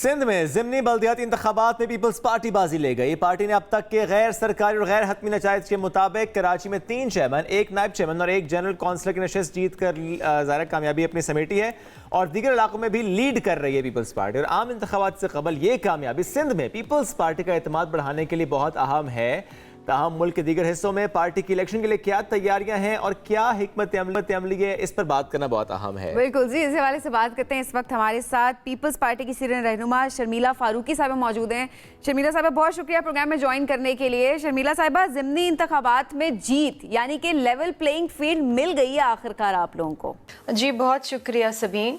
سندھ میں ضمنی بلدیاتی انتخابات میں پیپلز پارٹی بازی لے گئی. پارٹی نے اب تک کے غیر سرکاری اور غیر حتمی نتائج کے مطابق کراچی میں 3 چیئرمین، 1 نائب چیئرمین اور 1 جنرل کونسلر کی نشست جیت کر ظاہر کامیابی اپنی سمیٹی ہے اور دیگر علاقوں میں بھی لیڈ کر رہی ہے پیپلز پارٹی. اور عام انتخابات سے قبل یہ کامیابی سندھ میں پیپلز پارٹی کا اعتماد بڑھانے کے لیے بہت اہم ہے. تاہم ملک کے دیگر حصوں میں پارٹی کی الیکشن کے لیے کیا تیاریاں ہیں اور کیا حکمت عملی ہے، اس پر بات کرنا بہت اہم ہے. بالکل جی، اس حوالے سے بات کرتے ہیں. اس وقت ہمارے ساتھ پیپلز پارٹی کی سینئر رہنما شرمیلا فاروقی صاحبہ موجود ہیں. شرمیلا صاحبہ بہت شکریہ پروگرام میں جوائن کرنے کے لیے. شرمیلا صاحبہ، ضمنی انتخابات میں جیت یعنی کہ لیول پلینگ فیلڈ مل گئی ہے آخرکار آپ لوگوں کو. جی بہت شکریہ سبین.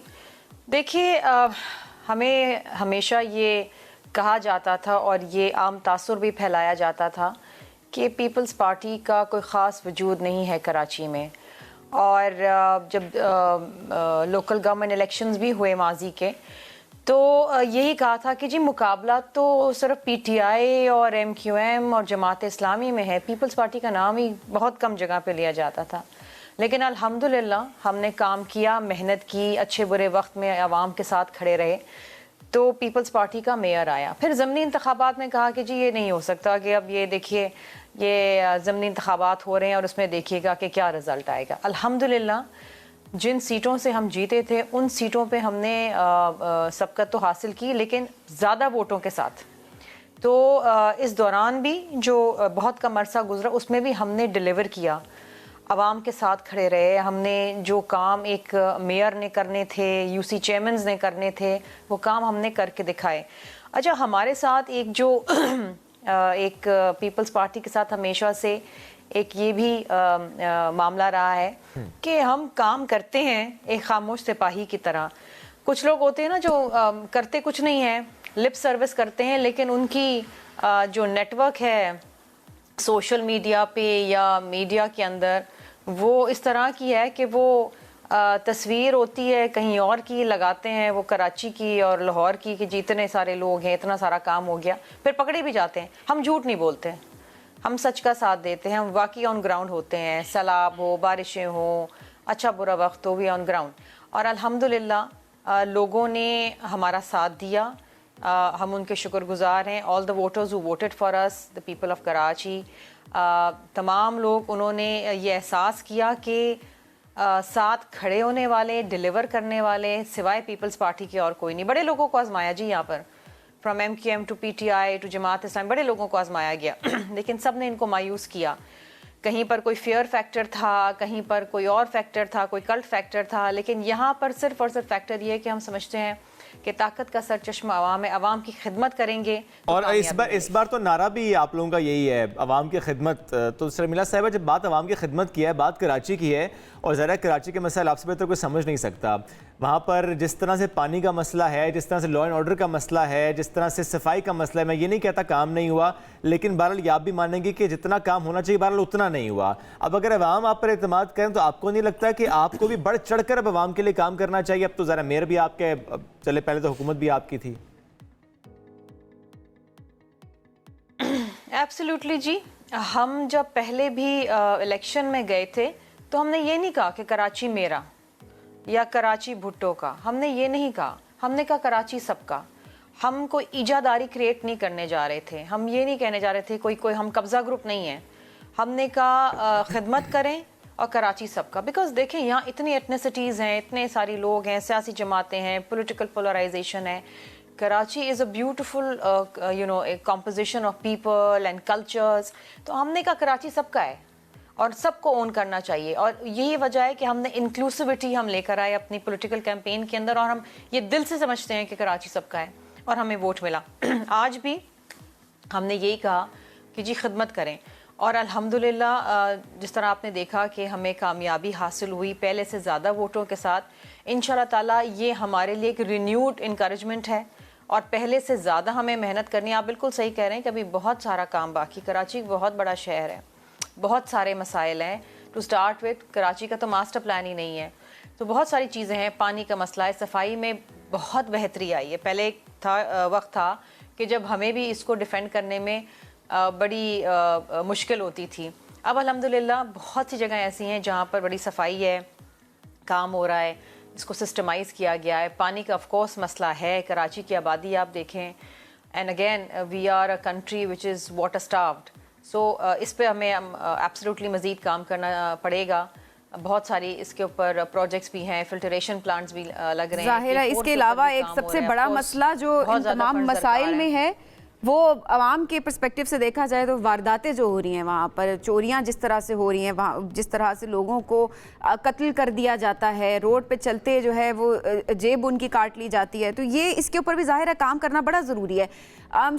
دیکھیے، ہمیں ہمیشہ یہ کہا جاتا تھا اور یہ عام تاثر بھی پھیلایا جاتا تھا کہ پیپلز پارٹی کا کوئی خاص وجود نہیں ہے کراچی میں. اور جب لوکل گورنمنٹ الیکشنز بھی ہوئے ماضی کے، تو یہی کہا تھا کہ جی مقابلہ تو صرف پی ٹی آئی اور ایم کیو ایم اور جماعت اسلامی میں ہے، پیپلز پارٹی کا نام ہی بہت کم جگہ پہ لیا جاتا تھا. لیکن الحمدللہ ہم نے کام کیا، محنت کی، اچھے برے وقت میں عوام کے ساتھ کھڑے رہے تو پیپلز پارٹی کا میئر آیا. پھر ضمنی انتخابات میں کہا کہ جی یہ نہیں ہو سکتا کہ اب یہ دیکھیے یہ ضمنی انتخابات ہو رہے ہیں اور اس میں دیکھیے گا کہ کیا رزلٹ آئے گا. الحمدللہ جن سیٹوں سے ہم جیتے تھے ان سیٹوں پہ ہم نے سبقت تو حاصل کی، لیکن زیادہ ووٹوں کے ساتھ. تو اس دوران بھی جو بہت کم عرصہ گزرا اس میں بھی ہم نے ڈیلیور کیا، عوام کے ساتھ کھڑے رہے. ہم نے جو کام ایک میئر نے کرنے تھے، یو سی چیئرمنز نے کرنے تھے، وہ کام ہم نے کر کے دکھائے. اچھا، ہمارے ساتھ ایک جو ایک پیپلز پارٹی کے ساتھ ہمیشہ سے ایک یہ بھی معاملہ رہا ہے کہ ہم کام کرتے ہیں ایک خاموش سپاہی کی طرح. کچھ لوگ ہوتے ہیں نا جو کرتے کچھ نہیں ہیں، لپ سروس کرتے ہیں، لیکن ان کی جو نیٹ ورک ہے سوشل میڈیا پہ یا میڈیا کے اندر وہ اس طرح کی ہے کہ وہ تصویر ہوتی ہے کہیں اور کی لگاتے ہیں، وہ کراچی کی اور لاہور کی کہ جتنے سارے لوگ ہیں، اتنا سارا کام ہو گیا، پھر پکڑے بھی جاتے ہیں. ہم جھوٹ نہیں بولتے، ہم سچ کا ساتھ دیتے ہیں، ہم واقعی آن گراؤنڈ ہوتے ہیں. سیلاب ہو، بارشیں ہوں، اچھا برا وقت ہو، بھی آن گراؤنڈ. اور الحمدللہ لوگوں نے ہمارا ساتھ دیا، ہم ان کے شکر گزار ہیں. All the voters who voted for us, the people of Karachi, تمام لوگ انہوں نے یہ احساس کیا کہ ساتھ کھڑے ہونے والے، ڈیلیور کرنے والے سوائے پیپلز پارٹی کے اور کوئی نہیں. بڑے لوگوں کو آزمایا جی، یہاں پر from M Q M to P T I to Jamaat Islami, بڑے لوگوں کو آزمایا گیا لیکن سب نے ان کو مایوس کیا. کہیں پر کوئی فیئر فیکٹر تھا، کہیں پر کوئی اور فیکٹر تھا، کوئی کلٹ فیکٹر تھا، لیکن یہاں پر صرف اور صرف فیکٹر یہ ہے کہ ہم سمجھتے ہیں کہ طاقت کا سرچشمہ عوام ہے، عوام کی خدمت کریں گے. اور اس بار تو نعرہ بھی آپ لوگوں کا یہی ہے، عوام کی خدمت. تو شرمیلا صاحبہ، جب بات عوام کی خدمت کی ہے، بات کراچی کی ہے، اور ذرا کراچی کے مسائل آپ سے بہتر کوئی سمجھ نہیں سکتا. وہاں پر جس طرح سے پانی کا مسئلہ ہے، جس طرح سے لا اینڈ آرڈر کا مسئلہ ہے، جس طرح سے صفائی کا مسئلہ ہے، میں یہ نہیں کہتا کام نہیں ہوا، لیکن بہرحال یہ آپ بھی مانیں گے کہ جتنا کام ہونا چاہیے بہرحال اتنا نہیں ہوا. اب اگر عوام آپ پر اعتماد کریں تو آپ کو نہیں لگتا کہ آپ کو بھی بڑھ چڑھ کر اب عوام کے لیے کام کرنا چاہیے؟ اب تو ذرا میئر بھی آپ کے، چلے پہلے تو حکومت بھی آپ کی تھی. ایبسلیوٹلی جی. ہم جب پہلے بھی الیکشن میں گئے تھے تو ہم نے یہ نہیں کہا کہ کراچی میرا یا کراچی بھٹو کا، ہم نے یہ نہیں کہا. ہم نے کہا کراچی سب کا. ہم کوئی ایجاداری کریٹ نہیں کرنے جا رہے تھے، ہم یہ نہیں کہنے جا رہے تھے کوئی ہم قبضہ گروپ نہیں ہیں. ہم نے کہا خدمت کریں اور کراچی سب کا. بیکاز دیکھیں یہاں اتنی ایتنیسٹیز ہیں، اتنے ساری لوگ ہیں، سیاسی جماعتیں ہیں، پولیٹیکل پولرائزیشن ہے. Karachi is a beautiful composition of people and cultures. تو ہم نے کہا کراچی سب کا ہے اور سب کو اون کرنا چاہیے. اور یہی وجہ ہے کہ ہم نے انکلوسیوٹی ہم لے کر آئے اپنی پولیٹیکل کیمپین کے اندر، اور ہم یہ دل سے سمجھتے ہیں کہ کراچی سب کا ہے اور ہمیں ووٹ ملا. آج بھی ہم نے یہی کہا کہ جی خدمت کریں. اور الحمدللہ جس طرح آپ نے دیکھا کہ ہمیں کامیابی حاصل ہوئی پہلے سے زیادہ ووٹوں کے ساتھ. انشاءاللہ تعالیٰ یہ ہمارے لیے ایک رینیوڈ انکریجمنٹ ہے اور پہلے سے زیادہ ہمیں محنت کرنی ہے. آپ بالکل صحیح کہہ رہے ہیں کہ ابھی بہت سارا کام باقی. کراچی ایک بہت بڑا شہر ہے، بہت سارے مسائل ہیں. ٹو سٹارٹ وتھ کراچی کا تو ماسٹر پلان ہی نہیں ہے، تو بہت ساری چیزیں ہیں. پانی کا مسئلہ ہے، صفائی میں بہت بہتری آئی ہے. پہلے ایک وقت تھا کہ جب ہمیں بھی اس کو ڈیفینڈ کرنے میں بڑی مشکل ہوتی تھی. اب الحمدللہ بہت سی جگہیں ایسی ہیں جہاں پر بڑی صفائی ہے، کام ہو رہا ہے. اس کو سسٹمائز کیا گیا ہے. پانی کا آف کورس مسئلہ ہے, کراچی کی آبادی آپ دیکھیں, and again we are a country which is water stressed. So اس پہ ہمیں ایبسلیوٹلی مزید کام کرنا پڑے گا. بہت ساری اس کے اوپر پروجیکٹس بھی ہیں, فلٹریشن پلانٹس بھی لگ رہے ہیں. ظاہر ہے اس کے علاوہ ایک سب سے بڑا مسئلہ جو ان تمام مسائل میں ہے وہ عوام کے پرسپیکٹیو سے دیکھا جائے تو وارداتیں جو ہو رہی ہیں وہاں پر, چوریاں جس طرح سے ہو رہی ہیں, وہاں جس طرح سے لوگوں کو قتل کر دیا جاتا ہے, روڈ پہ چلتے جو ہے وہ جیب ان کی کاٹ لی جاتی ہے, تو یہ اس کے اوپر بھی ظاہر ہے کام کرنا بڑا ضروری ہے.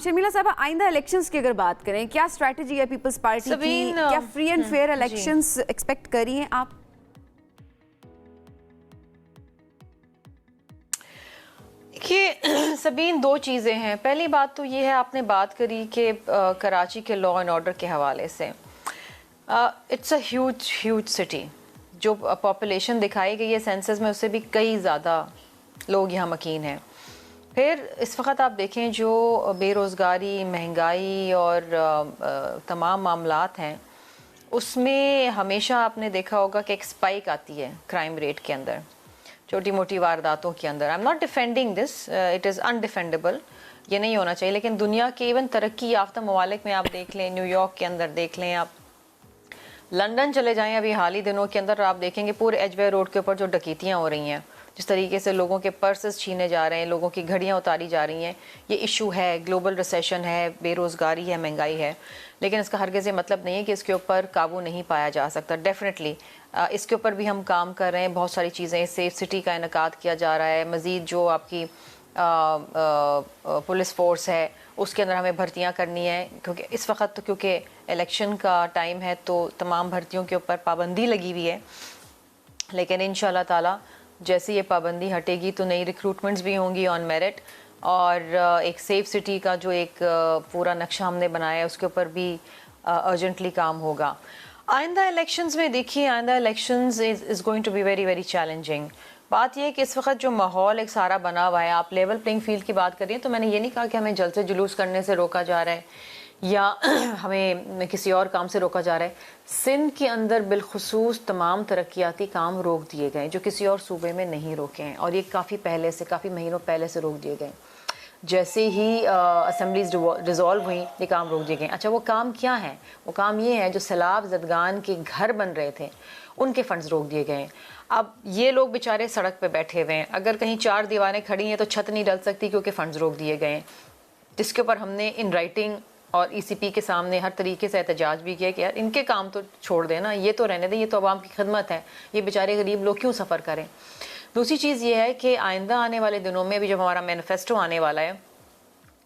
شرمیلا صاحبہ, آئندہ الیکشنز کی اگر بات کریں, کیا اسٹریٹجی ہے پیپلز پارٹی کی, کیا free and fair elections expect کر رہی ہیں آپ؟ دیکھیے سبین, دو چیزیں ہیں. پہلی بات تو یہ ہے, آپ نے بات کری کہ کراچی کے لا اینڈ آرڈر کے حوالے سے, اٹس اے ہیوج سٹی. جو پاپولیشن دکھائی گئی ہے سینسس میں, اس سے بھی کئی زیادہ لوگ یہاں مکین ہیں. پھر اس وقت آپ دیکھیں جو بے روزگاری, مہنگائی اور تمام معاملات ہیں, اس میں ہمیشہ آپ نے دیکھا ہوگا کہ ایک اسپائک آتی ہے کرائم ریٹ کے اندر, چھوٹی موٹی وارداتوں کے اندر. I am not defending this, it is indefensible, یہ نہیں ہونا چاہیے. لیکن دنیا کے ایون ترقی یافتہ ممالک میں آپ دیکھ لیں, نیو یارک کے اندر دیکھ لیں, آپ لندن چلے جائیں ابھی حال ہی دنوں کے اندر, آپ دیکھیں گے پورے ایج وے روڈ کے اوپر جو ڈکیتیاں ہو رہی ہیں, جس طریقے سے لوگوں کے پرسز چھینے جا رہے ہیں, لوگوں کی گھڑیاں اتاری جا رہی ہیں. یہ ایشو ہے, گلوبل ریسیشن ہے, بے روزگاری ہے, مہنگائی ہے, لیکن اس کا ہرگز یہ مطلب نہیں ہے کہ اس کے اوپر قابو نہیں پایا جا سکتا. ڈیفینیٹلی اس کے اوپر بھی ہم کام کر رہے ہیں. بہت ساری چیزیں, سیف سٹی کا انعقاد کیا جا رہا ہے. مزید جو آپ کی پولیس فورس ہے اس کے اندر ہمیں بھرتیاں کرنی ہے, کیونکہ اس وقت کیونکہ الیکشن کا ٹائم ہے تو تمام بھرتیوں کے اوپر پابندی لگی ہوئی ہے. لیکن انشاءاللہ تعالی جیسے یہ پابندی ہٹے گی تو نئی ریکروٹمنٹس بھی ہوں گی آن میرٹ, اور ایک سیف سٹی کا جو ایک پورا نقشہ ہم نے بنایا ہے اس کے اوپر بھی ارجنٹلی کام ہوگا. آئندہ الیکشنز میں دیکھیے, آئندہ elections is going to be very very challenging. بات یہ ہے کہ اس وقت جو ماحول ایک سارا بنا ہوا ہے, آپ لیول پلینگ فیلڈ کی بات کریے تو میں نے یہ نہیں کہا کہ ہمیں جلسے جلوس کرنے سے روکا جا رہا ہے یا ہمیں کسی اور کام سے روکا جا رہا ہے. سندھ کے اندر بالخصوص تمام ترقیاتی کام روک دیے گئے جو کسی اور صوبے میں نہیں روکے ہیں, اور یہ کافی پہلے سے, کافی مہینوں پہلے سے روک دیے گئے. جیسے ہی اسمبلیز ڈیزالو ہوئیں یہ کام روک دیے گئے. اچھا وہ کام کیا ہے؟ وہ کام یہ ہے جو سیلاب زدگان کے گھر بن رہے تھے ان کے فنڈز روک دیے گئے. اب یہ لوگ بیچارے سڑک پہ بیٹھے ہوئے ہیں, اگر کہیں 4 دیواریں کھڑی ہیں تو چھت نہیں ڈل سکتی کیونکہ فنڈز روک دیے گئے ہیں, جس کے اوپر ہم نے ان رائٹنگ اور ای سی پی کے سامنے ہر طریقے سے احتجاج بھی کیا کہ یار ان کے کام تو چھوڑ دیں نا, یہ تو رہنے دیں, یہ تو عوام کی خدمت ہے, یہ بیچارے غریب لوگ کیوں سفر کریں. دوسری چیز یہ ہے کہ آئندہ آنے والے دنوں میں بھی جب ہمارا مینیفیسٹو آنے والا ہے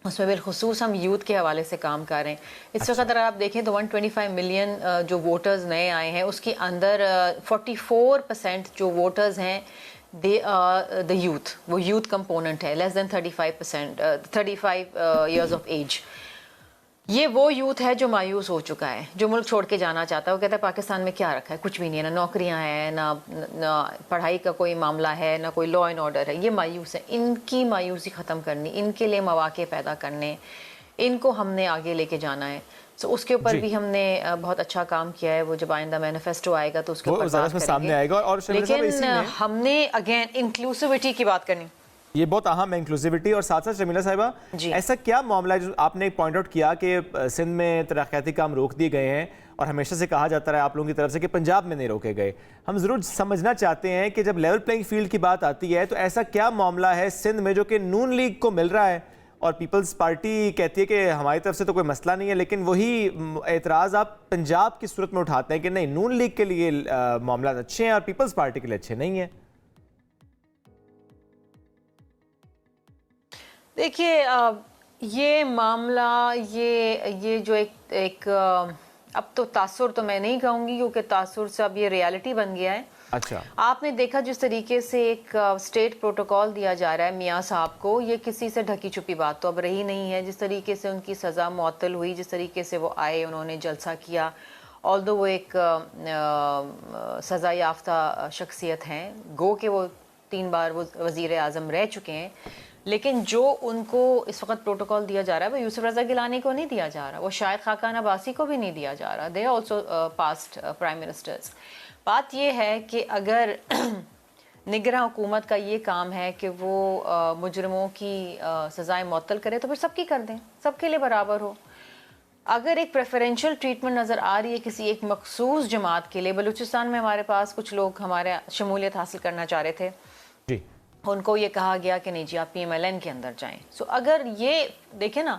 اس میں بالخصوص ہم یوتھ کے حوالے سے کام کر رہے ہیں. اس وقت اگر آپ دیکھیں تو 125 ملین جو ووٹرز نئے آئے ہیں اس کے اندر 44% جو ووٹرز ہیں دے آر دا یوتھ, وہ یوتھ کمپوننٹ ہے, لیس دین 35 ایئرز آف ایج. یہ وہ یوتھ ہے جو مایوس ہو چکا ہے, جو ملک چھوڑ کے جانا چاہتا ہے. وہ کہتا ہے پاکستان میں کیا رکھا ہے, کچھ بھی نہیں ہے, نہ نوکریاں ہیں, نہ پڑھائی کا کوئی معاملہ ہے, نہ کوئی لا اینڈ آرڈر ہے. یہ مایوس ہے, ان کی مایوسی ختم کرنی, ان کے لیے مواقع پیدا کرنے, ان کو ہم نے آگے لے کے جانا ہے. سو اس کے اوپر بھی ہم نے بہت اچھا کام کیا ہے. وہ جب آئندہ مینیفیسٹو آئے گا تو اس کے اوپر بات کریں گے. لیکن ہم نے اگین انکلوسیوٹی کی بات کرنی, یہ بہت اہم ہے انکلوسیوٹی. اور ساتھ ساتھ شرمیلا صاحبہ, ایسا کیا معاملہ ہے جو آپ نے پوائنٹ آؤٹ کیا کہ سندھ میں ترقیاتی کام روک دیے گئے ہیں اور ہمیشہ سے کہا جاتا رہا ہے آپ لوگوں کی طرف سے کہ پنجاب میں نہیں روکے گئے. ہم ضرور سمجھنا چاہتے ہیں کہ جب لیول پلینگ فیلڈ کی بات آتی ہے تو ایسا کیا معاملہ ہے سندھ میں جو کہ نون لیگ کو مل رہا ہے اور پیپلز پارٹی کہتی ہے کہ ہماری طرف سے تو کوئی مسئلہ نہیں ہے, لیکن وہی اعتراض آپ پنجاب کی صورت میں اٹھاتے ہیں کہ نہیں, نون لیگ کے لیے معاملات اچھے ہیں اور پیپلز پارٹی کے لیے اچھے نہیں ہیں. دیکھیے یہ معاملہ یہ جو ایک اب تو تاثر تو میں نہیں کہوں گی کیونکہ تاثر سے اب یہ ریالٹی بن گیا ہے. اچھا, آپ نے دیکھا جس طریقے سے ایک اسٹیٹ پروٹوکول دیا جا رہا ہے میاں صاحب کو, یہ کسی سے ڈھکی چھپی بات تو اب رہی نہیں ہے. جس طریقے سے ان کی سزا معطل ہوئی, جس طریقے سے وہ آئے, انہوں نے جلسہ کیا, آلدو وہ ایک سزا یافتہ شخصیت ہیں, گو کہ وہ 3 بار وہ وزیر اعظم رہ چکے ہیں, لیکن جو ان کو اس وقت پروٹوکول دیا جا رہا ہے وہ یوسف رضا گیلانی کو نہیں دیا جا رہا, وہ شاہد خاقان عباسی کو بھی نہیں دیا جا رہا. They also past prime ministers. بات یہ ہے کہ اگر نگراں حکومت کا یہ کام ہے کہ وہ مجرموں کی سزائیں معطل کرے تو پھر سب کی کر دیں, سب کے لیے برابر ہو. اگر ایک پریفرینشیل ٹریٹمنٹ نظر آ رہی ہے کسی ایک مخصوص جماعت کے لیے, بلوچستان میں ہمارے پاس کچھ لوگ ہمارے شمولیت حاصل کرنا چاہ رہے تھے, جی ان کو یہ کہا گیا کہ نہیں جی آپ PMLN کے اندر جائیں. سو اگر یہ دیکھیں نا,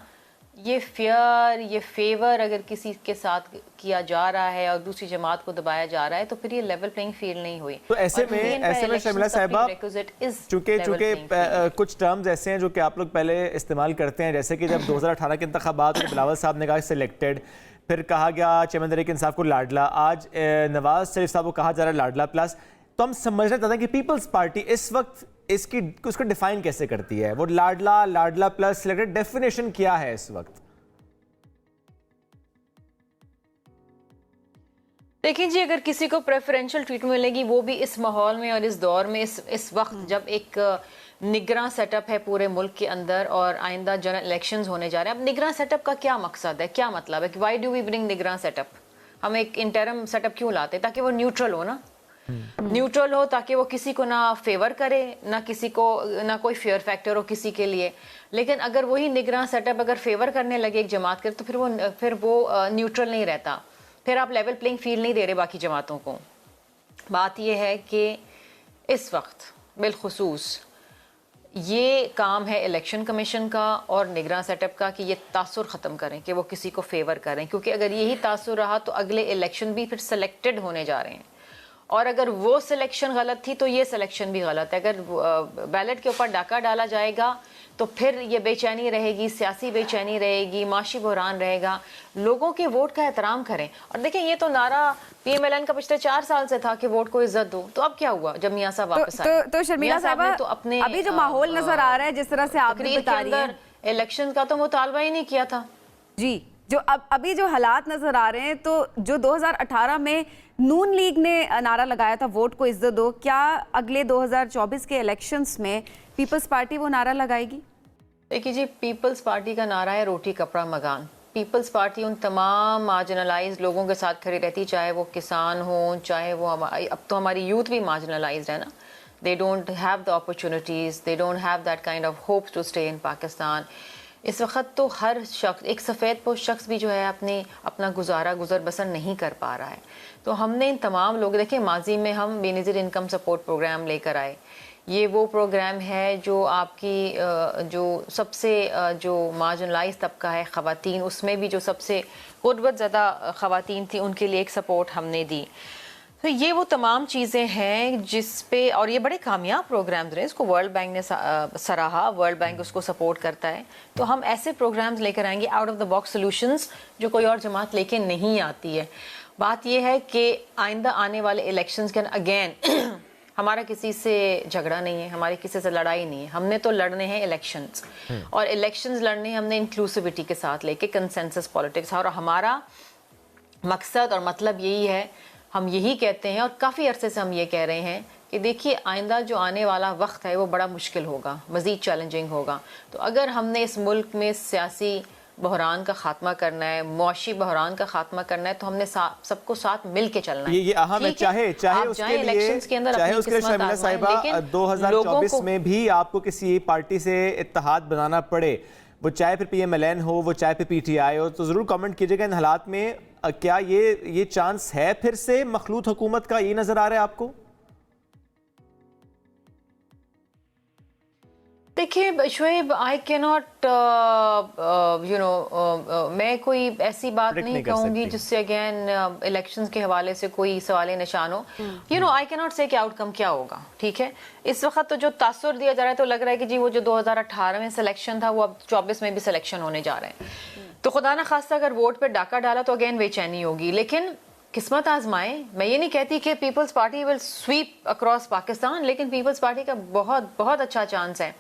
یہ فیئر, یہ فیور اگر کسی کے ساتھ کیا جا رہا ہے اور دوسری جماعت کو دبایا جا رہا ہے تو پھر یہ لیول پلینگ فیلڈ نہیں ہوئی. تو ایسے میں شرمیلا صاحبہ چونکہ کچھ ٹرمز ایسے ہیں جو کہ آپ لوگ پہلے استعمال کرتے ہیں, جیسے کہ جب 2018 کے انتخابات میں بلاول صاحب نے کہا سلیکٹڈ, پھر کہا گیا چیئرمین تحریک انصاف کو لاڈلا, آج نواز شریف صاحب کو کہا جا رہا ہے لاڈلا پلس. تو ہم سمجھنا چاہتے ہیں کہ پیپلز پارٹی اس وقت اس کو ڈیفائن کیسے کرتی ہے, وہ لاڈلا پلس سلیکٹڈ ڈیفینیشن کیا ہے اس وقت؟ دیکھیں جی, اگر کسی کو پریفرینشیل ٹریٹمنٹ ملے گی وہ بھی اس ماحول میں اور اس دور میں, اس وقت جب ایک نگراں سیٹ اپ ہے پورے ملک کے اندر اور آئندہ جنرل الیکشنز ہونے جا رہے ہیں. اب نگراں سیٹ اپ کا کیا مقصد ہے, کیا مطلب ہے کہ وائی ڈو وی برنگ نگراں سیٹ اپ؟ ہم ایک انٹرم سیٹ اپ کیوں لاتے؟ تاکہ وہ نیوٹرل ہو نا, نیوٹرل ہو, تاکہ وہ کسی کو نہ فیور کرے, نہ کسی کو, نہ کوئی فیئر فیکٹر ہو کسی کے لیے. لیکن اگر وہی نگراں سیٹ اپ اگر فیور کرنے لگے ایک جماعت کے تو پھر وہ نیوٹرل نہیں رہتا, پھر آپ لیول پلینگ فیلڈ نہیں دے رہے باقی جماعتوں کو. بات یہ ہے کہ اس وقت بالخصوص یہ کام ہے الیکشن کمیشن کا اور نگراں سیٹ اپ کا کہ یہ تاثر ختم کریں کہ وہ کسی کو فیور کریں, کیونکہ اگر یہی تاثر رہا تو اگلے الیکشن بھی پھر سلیکٹڈ ہونے جا رہے ہیں, اور اگر وہ سلیکشن غلط تھی تو یہ سلیکشن بھی غلط ہے. اگر بیلٹ کے اوپر ڈاکہ ڈالا جائے گا تو پھر یہ بے چینی رہے گی, سیاسی بے چینی رہے گی, معاشی بحران رہے گا. لوگوں کے ووٹ کا احترام کریں. اور دیکھیں یہ تو نعرہ PMLN کا پچھلے 4 سال سے تھا کہ ووٹ کو عزت دو, تو اب کیا ہوا جب میاں صاحب واپس آئے؟ تو شرمیلا صاحبہ ابھی جو ماحول نظر آ رہا ہے جس طرح سے آپ بھی بتا رہی ہیں, الیکشن کا تو مطالبہ ہی نہیں کیا تھا. جی جو ابھی جو حالات نظر آ رہے ہیں, تو جو 2018 میں نون لیگ نے نعرہ لگایا تھا ووٹ کو عزت دو, کیا اگلے 2024 کے الیکشنز میں پیپلز پارٹی وہ نعرہ لگائے گی؟ دیکھیے جی, پیپلز پارٹی کا نعرہ ہے روٹی کپڑا مکان. پیپلز پارٹی ان تمام مارجنلائز لوگوں کے ساتھ کھڑی رہتی, چاہے وہ کسان ہوں, چاہے وہ اب تو ہماری یوتھ بھی مارجنلائزڈ ہے نا. they don't have the opportunities, they don't have that kind of hope to stay in Pakistan. اس وقت تو ہر شخص, ایک سفید پوش شخص بھی جو ہے اپنا گزر بسر نہیں کر پا رہا ہے. تو ہم نے ان تمام لوگ, دیکھیں ماضی میں ہم بے نظیر انکم سپورٹ پروگرام لے کر آئے. یہ وہ پروگرام ہے جو آپ کی جو سب سے جو مارجنلائز طبقہ ہے خواتین, اس میں بھی جو سب سے غربت زدہ خواتین تھیں ان کے لیے ایک سپورٹ ہم نے دی. تو یہ وہ تمام چیزیں ہیں جس پہ, اور یہ بڑے کامیاب پروگرامز رہے, اس کو ورلڈ بینک نے سراہا, ورلڈ بینک اس کو سپورٹ کرتا ہے. تو ہم ایسے پروگرامز لے کر آئیں گے, out of the box solutions, جو کوئی اور جماعت لے کے نہیں آتی ہے. بات یہ ہے کہ آئندہ آنے والے الیکشنز کے اگین ہمارا کسی سے جھگڑا نہیں ہے, ہماری کسی سے لڑائی نہیں ہے. ہم نے تو لڑنے ہیں الیکشنز, اور الیکشنز لڑنے ہم نے انکلوسیوٹی کے ساتھ لے کے, کنسنسس پالیٹکس. اور ہمارا مقصد اور مطلب یہی ہے, ہم یہی کہتے ہیں اور کافی عرصے سے ہم یہ کہہ رہے ہیں کہ دیکھیے آئندہ جو آنے والا وقت ہے وہ بڑا مشکل ہوگا, مزید چیلنجنگ ہوگا. تو اگر ہم نے اس ملک میں سیاسی بحران کا خاتمہ کرنا ہے, معاشی بحران کا خاتمہ کرنا ہے, تو ہم نے سب کو ساتھ مل کے چلنا ہے. یہ اہم ہے, چاہے اس کے لیے شرمیلا صاحبہ 2024 میں بھی آپ کو کسی پارٹی سے اتحاد بنانا پڑے, وہ چاہے پھر PMLN ہو, وہ چاہے پھر PTI ہو, تو ضرور کامنٹ کیجئے گا ان حالات میں کیا یہ چانس ہے پھر سے مخلوط حکومت کا, یہ نظر آ رہا ہے آپ کو؟ دیکھیے شعیب, آئی کی ناٹ میں کوئی ایسی بات نہیں کہوں گی جس سے اگین الیکشنز کے حوالے سے کوئی سوال نشان ہو. آئی کی ناٹ سے کہ آؤٹ کم کیا ہوگا. ٹھیک ہے, اس وقت تو جو تاثر دیا جا رہا ہے تو لگ رہا ہے کہ جی وہ جو 2018 میں سلیکشن تھا وہ اب 24 میں بھی سلیکشن ہونے جا رہے ہیں. تو خدا نہ خواستہ اگر ووٹ پہ ڈاکہ ڈالا تو اگین بے چینی ہوگی. لیکن قسمت آزمائیں, میں یہ نہیں کہتی کہ پیپلز پارٹی ول سویپ اکراس پاکستان, لیکن پیپلز پارٹی کا بہت بہت اچھا چانس ہے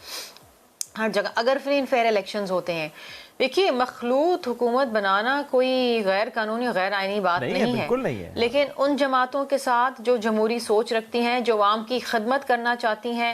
ہر جگہ اگر فری اینڈ فیئر الیکشنز ہوتے ہیں. دیکھیے مخلوط حکومت بنانا کوئی غیر قانونی غیر آئینی بات نہیں ہے, لیکن ان جماعتوں کے ساتھ جو جمہوری سوچ رکھتی ہیں, جو عوام کی خدمت کرنا چاہتی ہیں